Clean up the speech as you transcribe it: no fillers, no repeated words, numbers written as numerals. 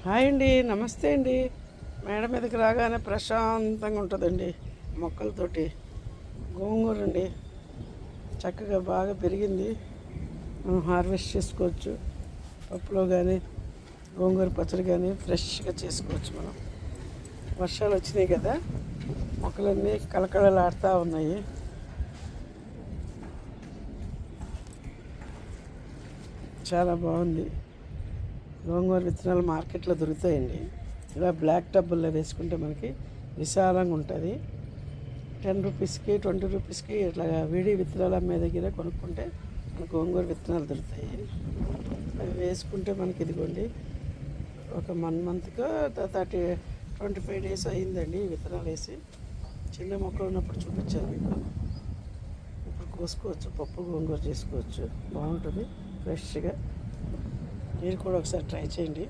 Hi అండి, నమస్తే అండి. మేడ మీదకి రాగానే ప్రశాంతంగా ఉంటుందండి. మొక్కలతోటి గోంగూర అండి, చక్కగా బాగా పెరిగింది. మనం హార్వెస్ట్ చేసుకోవచ్చు. పప్పులో కానీ గోంగూర పచ్చడి కానీ ఫ్రెష్గా చేసుకోవచ్చు మనం. వర్షాలు వచ్చినాయి కదా, మొక్కలన్నీ కలకలలాడుతూ ఉన్నాయి. చాలా బాగుంది. గోంగూర విత్తనాలు మార్కెట్లో దొరుకుతాయండి. ఇలా బ్లాక్ టబ్బుల్లో వేసుకుంటే మనకి విశాలంగా ఉంటుంది. 10 రూపీస్కి 20 రూపీస్కి ఇట్లా విడి విత్తనాలు అమ్మే దగ్గర కొనుక్కుంటే మనకు గోంగూర విత్తనాలు దొరుకుతాయి. అవి వేసుకుంటే మనకి ఇదిగోండి ఒక 1 మంత్కో 25 డేస్ అయిందండి ఈ విత్తనాలు వేసి. చిన్న మొక్కలు ఉన్నప్పుడు చూపించాను మీకు. ఇప్పుడు కోసుకోవచ్చు, పప్పు గోంగూర చేసుకోవచ్చు. బాగుంటుంది ఫ్రెష్గా. మీరు కూడా ఒకసారి ట్రై చేయండి.